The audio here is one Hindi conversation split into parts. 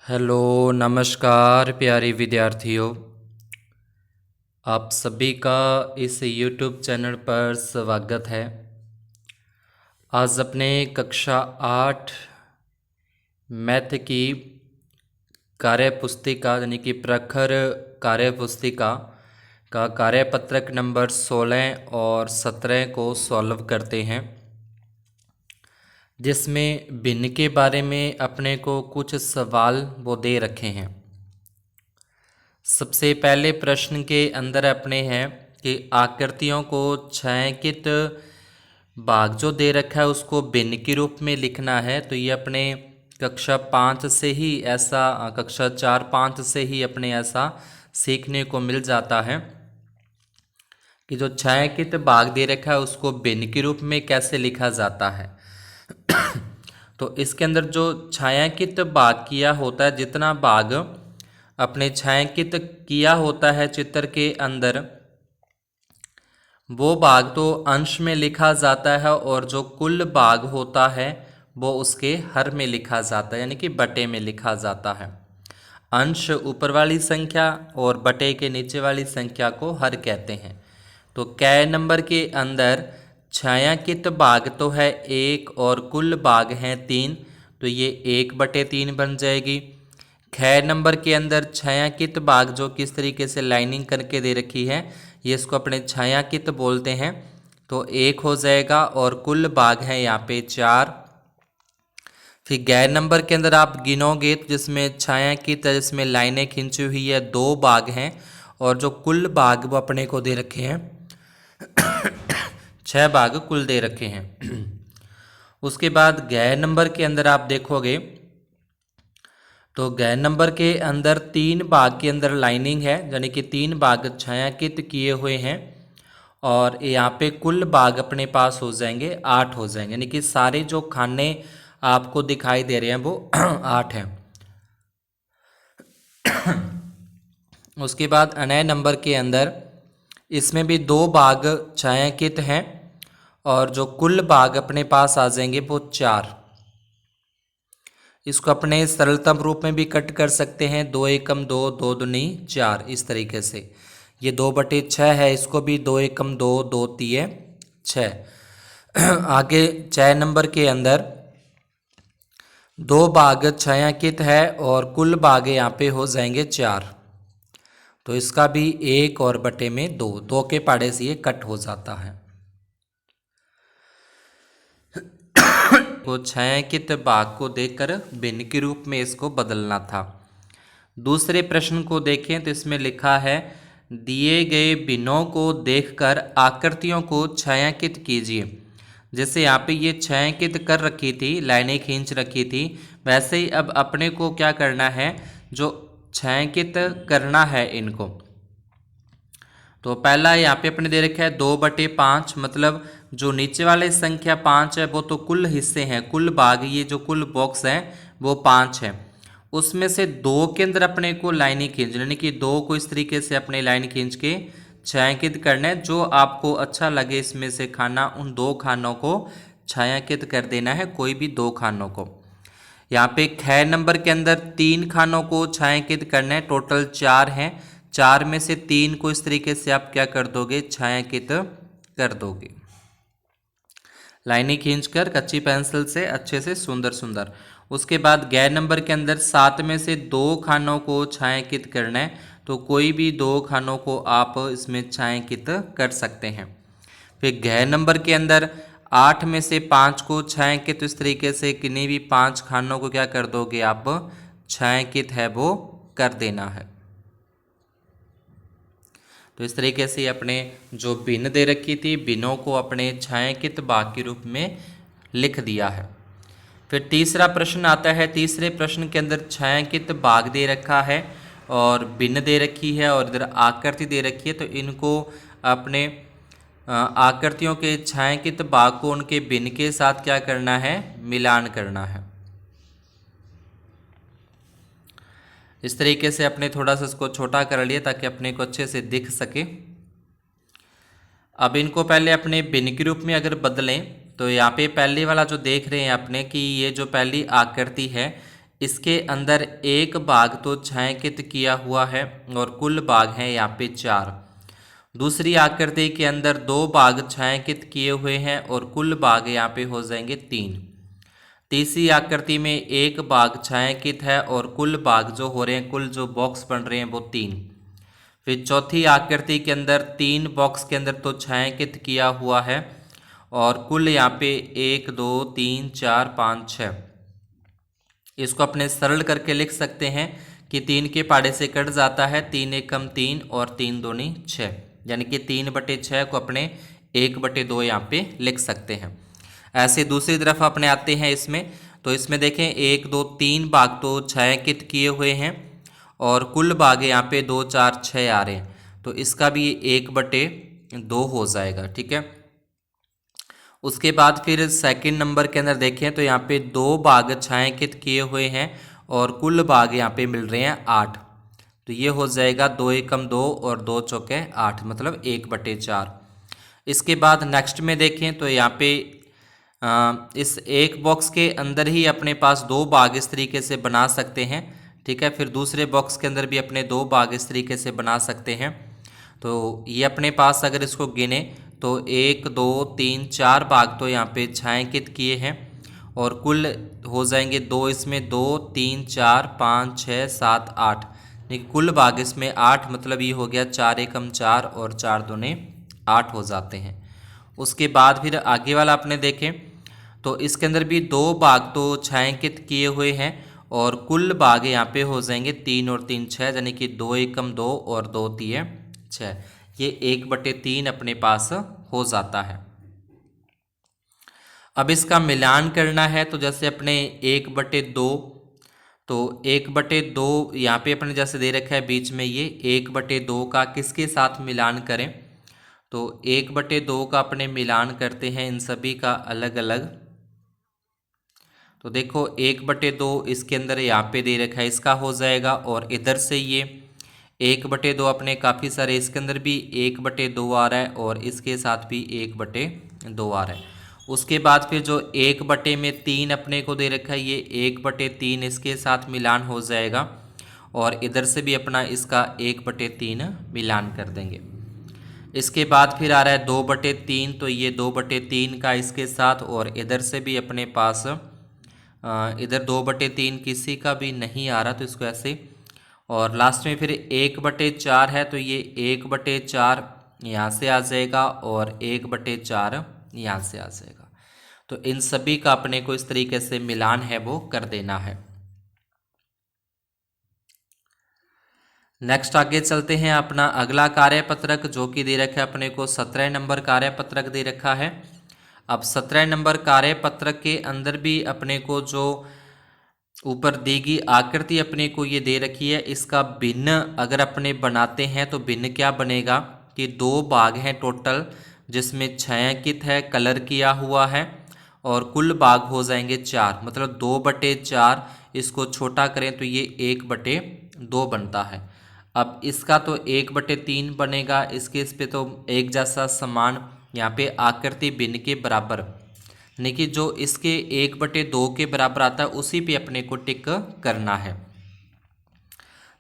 हेलो नमस्कार प्यारे विद्यार्थियों। आप सभी का इस YouTube चैनल पर स्वागत है। आज अपने कक्षा 8 मैथ की कार्य पुस्तिका यानी कि प्रखर कार्य पुस्तिका का कार्यपत्रक नंबर 16 और 17 को सॉल्व करते हैं, जिसमें भिन्न के बारे में अपने को कुछ सवाल वो दे रखे हैं। सबसे पहले प्रश्न के अंदर अपने हैं कि आकृतियों को छायांकित भाग जो दे रखा है उसको भिन्न के रूप में लिखना है। तो ये अपने कक्षा 5 से ही ऐसा, कक्षा 4-5 से ही अपने ऐसा सीखने को मिल जाता है कि जो छायांकित भाग दे रखा है उसको भिन्न के रूप में कैसे लिखा जाता है। तो इसके अंदर जो छायांकित भाग किया होता है, जितना भाग अपने छायांकित किया होता है चित्र के अंदर, वो भाग तो अंश में लिखा जाता है और जो कुल भाग होता है वो उसके हर में लिखा जाता है, यानी कि बटे में लिखा जाता है। अंश ऊपर वाली संख्या और बटे के नीचे वाली संख्या को हर कहते हैं। तो कै नंबर के अंदर छायांकित भाग तो है 1 और कुल भाग हैं 3, तो ये 1/3 बन जाएगी। ख नंबर के अंदर छायांकित भाग जो किस तरीके से लाइनिंग करके दे रखी है, ये इसको अपने छायांकित बोलते हैं, तो 1 हो जाएगा और कुल भाग है यहाँ पे 4। फिर गैर नंबर के अंदर आप गिनोगे तो जिसमें छायांकित है, जिसमें लाइनें खींची हुई है, 2 भाग हैं और जो कुल भाग वो अपने को दे रखे हैं 6 भाग कुल दे रखे हैं। उसके बाद गैर नंबर के अंदर आप देखोगे तो गैर नंबर के अंदर 3 भाग के अंदर लाइनिंग है, यानी कि 3 भाग छायांकित किए हुए हैं और यहाँ पे कुल भाग अपने पास हो जाएंगे 8 हो जाएंगे, यानी कि सारे जो खाने आपको दिखाई दे रहे हैं वो 8 हैं। उसके बाद अनय नंबर के अंदर इसमें भी 2 भाग छायांकित हैं और जो कुल भाग अपने पास आ जाएंगे वो 4। इसको अपने सरलतम रूप में भी कट कर सकते हैं, 2 एकम 2, 2 दूनी 4, इस तरीके से। ये 2/6 है, इसको भी 2 एकम 2, 2 तिये 6। आगे 6 नंबर के अंदर 2 भाग छायांकित है और कुल भाग यहाँ पे हो जाएंगे 4, तो इसका भी 1 और बटे में 2, 2 के पाड़े से ये कट हो जाता है। को छायांकित भाग को देखकर भिन्न के रूप में इसको बदलना था। दूसरे प्रश्न को देखें तो इसमें लिखा है, दिए गए भिन्नों को देखकर आकृतियों को छायांकित कीजिए। जैसे यहाँ पे ये छायांकित कर रखी थी, लाइनें खींच रखी थी, वैसे ही अब अपने को क्या करना है, जो छायांकित करना है इनको। तो पहला यहाँ पे अपने दे रखा है 2/5, मतलब जो नीचे वाले संख्या 5 है वो तो कुल हिस्से हैं, कुल भाग, ये जो कुल बॉक्स है वो 5 है। उसमें से 2 के अंदर अपने को लाइनें खींचनी, यानी कि 2 को इस तरीके से अपने लाइन खींच के छायांकित करना है। जो आपको अच्छा लगे इसमें से खाना, उन 2 खानों को छायांकित कर देना है, कोई भी 2 खानों को। यहाँ पे ख नंबर के अंदर 3 खानों को छायांकित करना है, टोटल 4 हैं। 4 में से 3 को इस तरीके से आप क्या कर दोगे, छायांकित कर दोगे, लाइनें खींचकर कच्ची पेंसिल से अच्छे से सुंदर सुंदर। उसके बाद गैर नंबर के अंदर 7 में से 2 खानों को छायांकित करना है, तो कोई भी 2 खानों को आप इसमें छायांकित कर सकते हैं। फिर गैर नंबर के अंदर 8 में से 5 को छायांकित, इस तरीके से किन्हीं भी 5 खानों को क्या कर दोगे आप, छायांकित है वो कर देना है। तो इस तरीके से अपने जो भिन्न दे रखी थी, भिन्नों को अपने छायांकित भाग के रूप में लिख दिया है। फिर तीसरा प्रश्न आता है। तीसरे प्रश्न के अंदर छायांकित भाग दे रखा है और भिन्न दे रखी है और इधर आकृति दे रखी है, तो इनको अपने आकृतियों के छायांकित भाग को उनके भिन्न के साथ क्या करना है, मिलान करना है। इस तरीके से अपने थोड़ा सा इसको छोटा कर लिया ताकि अपने को अच्छे से दिख सके। अब इनको पहले अपने भिन्न के रूप में अगर बदलें तो यहाँ पे पहले वाला जो देख रहे हैं अपने कि ये जो पहली आकृति है इसके अंदर एक बाघ तो छायांकित किया हुआ है और कुल बाघ हैं यहाँ पे 4। दूसरी आकृति के अंदर 2 बाघ छायांकित किए हुए हैं और कुल बाघ यहाँ पे हो जाएंगे 3। तीसरी आकृति में एक बाघ छायांकित है और कुल बाघ जो हो रहे हैं, कुल जो बॉक्स बन रहे हैं वो 3। फिर चौथी आकृति के अंदर 3 बॉक्स के अंदर तो छायांकित किया हुआ है और कुल यहाँ पे 1 2 3 4 5 6। इसको अपने सरल करके लिख सकते हैं कि 3 के पाड़े से कट जाता है, 3 एकम 3 और 3 दूनी 6, यानी कि 3/6 को अपने 1/2 यहाँ पे लिख सकते हैं। ऐसे दूसरी तरफ अपने आते हैं इसमें, तो इसमें देखें 1 2 3 बाघ तो छायांकित किए हुए हैं और कुल बाघ यहाँ पे 2 4 6 आ रहे हैं, तो इसका भी 1/2 हो जाएगा। ठीक है। उसके बाद फिर सेकंड नंबर के अंदर देखें तो यहाँ पे 2 बाघ छायांकित किए हुए हैं और कुल बाघ यहाँ पे मिल रहे हैं 8, तो ये हो जाएगा 2 एकम 2 और 2 चौके 8, मतलब 1/4। इसके बाद नेक्स्ट में देखें तो यहाँ पे इस एक बॉक्स के अंदर ही अपने पास 2 बाघ इस तरीके से बना सकते हैं। ठीक है। फिर दूसरे बॉक्स के अंदर भी अपने 2 बाघ इस तरीके से बना सकते हैं। तो ये अपने पास अगर इसको गिने तो 1 2 3 4 बाघ तो यहाँ पे छायांकित किए हैं और कुल हो जाएंगे 2, इसमें 2 3 4 5 6 7 8, लेकिन कुल बाघ इसमें 8, मतलब ये हो गया 4 एकम 4 और 4 दूने 8 हो जाते हैं। उसके बाद फिर आगे वाला अपने देखें तो इसके अंदर भी 2 बाघ तो छायांकित किए हुए हैं और कुल बाघ यहाँ पे हो जाएंगे 3 और 3 6, यानी कि 2 एकम 2 और 2 3 6, ये 1/3 अपने पास हो जाता है। अब इसका मिलान करना है, तो जैसे अपने 1/2, तो 1/2 यहाँ पे अपने जैसे दे रखा है बीच में, ये 1/2 का किसके साथ मिलान करें, तो 1/2 का अपने मिलान करते हैं इन सभी का अलग अलग। तो देखो 1/2 इसके अंदर यहाँ पे दे रखा है, इसका हो जाएगा, और इधर से ये 1/2 अपने काफ़ी सारे, इसके अंदर भी 1/2 आ रहा है और इसके साथ भी 1/2 आ रहा है। उसके बाद फिर जो 1/3 अपने को दे रखा है, ये 1/3 इसके साथ मिलान हो जाएगा और इधर से भी अपना इसका 1/3 मिलान कर देंगे। इसके बाद फिर आ रहा है 2/3, तो ये 2/3 का इसके साथ, और इधर से भी अपने पास इधर 2/3 किसी का भी नहीं आ रहा, तो इसको ऐसे, और लास्ट में फिर 1/4 है, तो ये 1/4 यहाँ से आ जाएगा और 1/4 यहाँ से आ जाएगा। तो इन सभी का अपने को इस तरीके से मिलान है वो कर देना है। नेक्स्ट आगे चलते हैं, अपना अगला कार्यपत्रक जो कि दे रखा है अपने को 17 नंबर कार्यपत्रक दे रखा है। अब 17 नंबर कार्यपत्रक के अंदर भी अपने को जो ऊपर दी गई आकृति अपने को ये दे रखी है, इसका भिन्न अगर अपने बनाते हैं तो भिन्न क्या बनेगा कि 2 बाघ हैं टोटल, जिसमें छायांकित है, कलर किया हुआ है, और कुल बाघ हो जाएंगे 4, मतलब 2/4। इसको छोटा करें तो ये 1/2 बनता है। अब इसका तो 1/3 बनेगा, इसके इस पे तो एक जैसा समान, यहाँ पे आकृति भिन्न के बराबर, यानी कि जो इसके 1/2 के बराबर आता है उसी पे अपने को टिक करना है।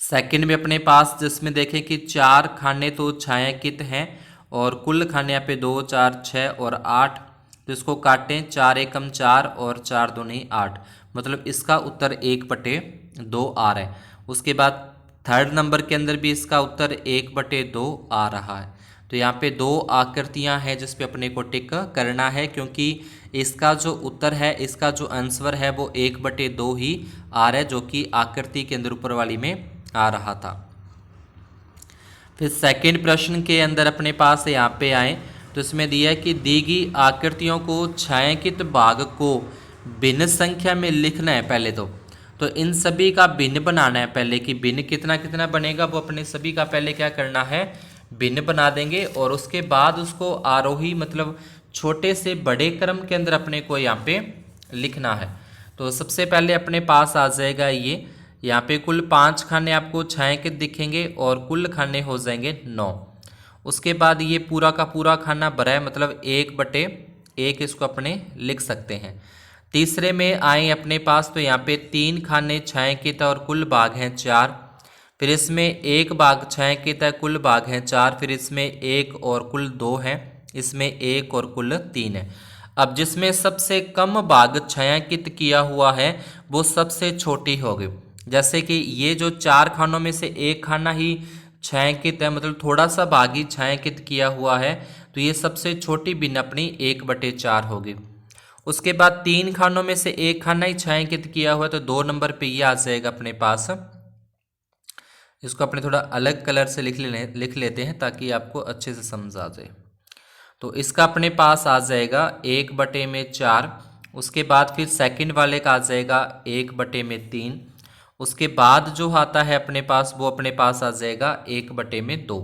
सेकंड में अपने पास जिसमें देखें कि 4 खाने तो छायांकित हैं और कुल खाने यहाँ पे 2 4 6 और 8, तो इसको काटें, 4 एकम 4 और 4 दूनी 8, मतलब इसका उत्तर 1/2 आ रहा है। उसके बाद थर्ड नंबर के अंदर भी इसका उत्तर 1/2 आ रहा है। तो यहाँ पे 2 आकृतियाँ हैं जिस पे अपने को टिक करना है, क्योंकि इसका जो उत्तर है, इसका जो आंसर है वो 1/2 ही आ रहा है, जो कि आकृति के अंदर ऊपर वाली में आ रहा था। फिर सेकंड प्रश्न के अंदर अपने पास यहाँ पे आए तो इसमें दिया है कि दी गई आकृतियों को छायांकित बाघ को भिन्न संख्या में लिखना है पहले तो इन सभी का भिन्न बनाना है पहले, कि भिन्न कितना कितना बनेगा वो अपने सभी का पहले क्या करना है, भिन्न बना देंगे, और उसके बाद उसको आरोही मतलब छोटे से बड़े क्रम के अंदर अपने को यहाँ पे लिखना है। तो सबसे पहले अपने पास आ जाएगा ये, यहाँ पे कुल 5 खाने आपको छायांकित दिखेंगे और कुल खाने हो जाएंगे 9। उसके बाद ये पूरा का पूरा खाना भरा है, मतलब 1/1 इसको अपने लिख सकते हैं। तीसरे में आए अपने पास तो यहाँ पे 3 खाने छायांकित और कुल भाग हैं 4। फिर इसमें 1 भाग छायांकित है, कुल भाग हैं 4। फिर इसमें 1 और कुल 2 हैं, इसमें 1 और कुल 3 है। अब जिसमें सबसे कम भाग छायांकित किया हुआ है वो सबसे छोटी होगी। जैसे कि ये जो 4 खानों में से 1 खाना ही छायांकित है, मतलब थोड़ा सा भाग ही छायांकित किया हुआ है, तो ये सबसे छोटी भिन्न अपनी 1/4 होगी। उसके बाद 3 खानों में से 1 खाना ही छायांकित किया हुआ है, तो 2 नंबर पे ये आ जाएगा अपने पास। इसको अपने थोड़ा अलग कलर से लिख लेते हैं ताकि आपको अच्छे से समझ आ जाए। तो इसका अपने पास आ जाएगा 1/4। उसके बाद फिर सेकंड वाले का आ जाएगा 1/3। उसके बाद जो आता है अपने पास वो अपने पास आ जाएगा 1/2।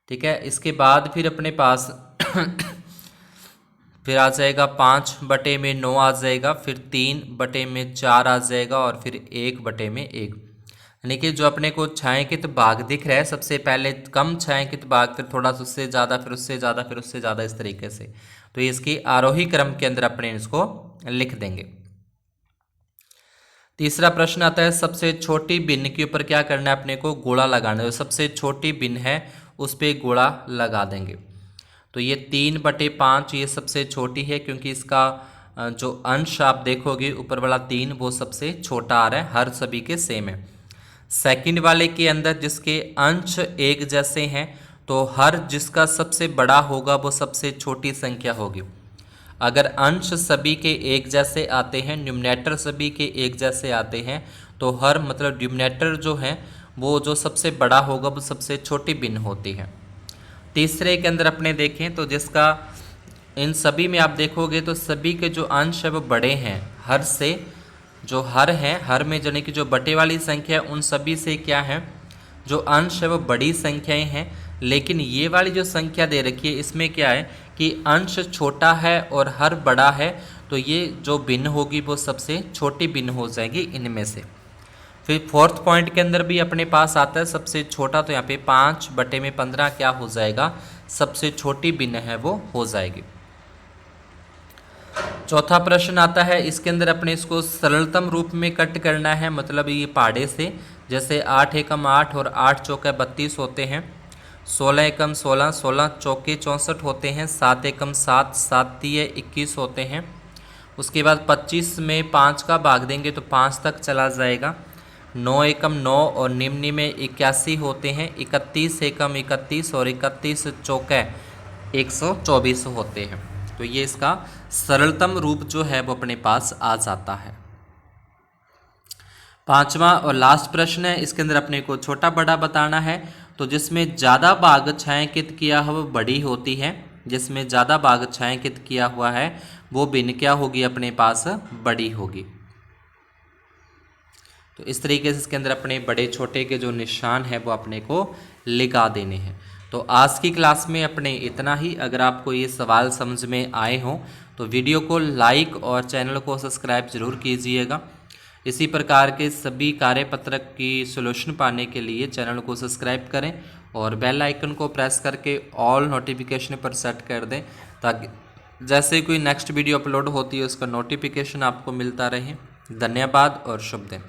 ठीक है। इसके बाद फिर अपने पास फिर आ जाएगा 5/9 आ जाएगा, फिर 3/4 आ जाएगा और फिर 1/1। यानी कि जो अपने को छायांकित भाग दिख रहा है सबसे पहले कम छायांकित भाग, फिर थोड़ा सा उससे ज़्यादा, फिर उससे ज़्यादा, फिर उससे ज़्यादा, इस तरीके से। तो इसकी आरोही क्रम के अंदर अपने इसको लिख देंगे। तीसरा प्रश्न आता है सबसे छोटी भिन्न के ऊपर क्या करना है अपने को, गोला लगाना है। जो सबसे छोटी भिन्न है उस पर गोला लगा देंगे। तो ये 3/5 ये सबसे छोटी है, क्योंकि इसका जो अंश आप देखोगे ऊपर वाला 3 वो सबसे छोटा आ रहा है, हर सभी के सेम है। सेकंड वाले के अंदर जिसके अंश एक जैसे हैं तो हर जिसका सबसे बड़ा होगा वो सबसे छोटी संख्या होगी। अगर अंश सभी के एक जैसे आते हैं, न्यूमरेटर सभी के एक जैसे आते हैं, तो हर मतलब न्यूमरेटर जो है वो जो सबसे बड़ा होगा वो सबसे छोटी भिन्न होती है। तीसरे के अंदर अपने देखें तो जिसका इन सभी में आप देखोगे तो सभी के जो अंश है वो बड़े हैं, हर से जो हर है, हर में यानी कि जो बटे वाली संख्या है उन सभी से क्या है, जो अंश है वो बड़ी संख्याएं हैं। लेकिन ये वाली जो संख्या दे रखी है इसमें क्या है कि अंश छोटा है और हर बड़ा है, तो ये जो भिन्न होगी वो सबसे छोटी भिन्न हो जाएगी इनमें से। फिर फोर्थ पॉइंट के अंदर भी अपने पास आता है सबसे छोटा, तो यहाँ पे 5/15 क्या हो जाएगा, सबसे छोटी भिन्न है वो हो जाएगी। चौथा प्रश्न आता है, इसके अंदर अपने इसको सरलतम रूप में कट करना है, मतलब ये पहाड़े से। जैसे 8 एकम 8 और 8 चौके 32 होते हैं, 16 एकम 16, 16 चौके 64 होते हैं, 7 एकम 7, 7 तिये 21 होते हैं। उसके बाद 25 में 5 का भाग देंगे तो 5 तक चला जाएगा। 9 एकम 9 और निम्न में 81 होते हैं, 31 एकम 31 और 31 चौके 124 होते हैं। तो ये इसका सरलतम रूप जो है वो अपने पास आ जाता है। पांचवा और लास्ट प्रश्न है, इसके अंदर अपने को छोटा बड़ा बताना है। तो जिसमें ज़्यादा भाग छायांकित किया हुआ वो बड़ी होती है, जिसमें ज़्यादा भाग छायांकित किया हुआ है वो भिन्न क्या होगी अपने पास, बड़ी होगी। तो इस तरीके से इसके अंदर अपने बड़े छोटे के जो निशान है वो अपने को लगा देने हैं। तो आज की क्लास में अपने इतना ही। अगर आपको ये सवाल समझ में आए हों तो वीडियो को लाइक और चैनल को सब्सक्राइब ज़रूर कीजिएगा। इसी प्रकार के सभी कार्यपत्रक की सॉल्यूशन पाने के लिए चैनल को सब्सक्राइब करें और बेल आइकन को प्रेस करके ऑल नोटिफिकेशन पर सेट कर दें, ताकि जैसे कोई नेक्स्ट वीडियो अपलोड होती है उसका नोटिफिकेशन आपको मिलता रहे। धन्यवाद और शुभ दिन।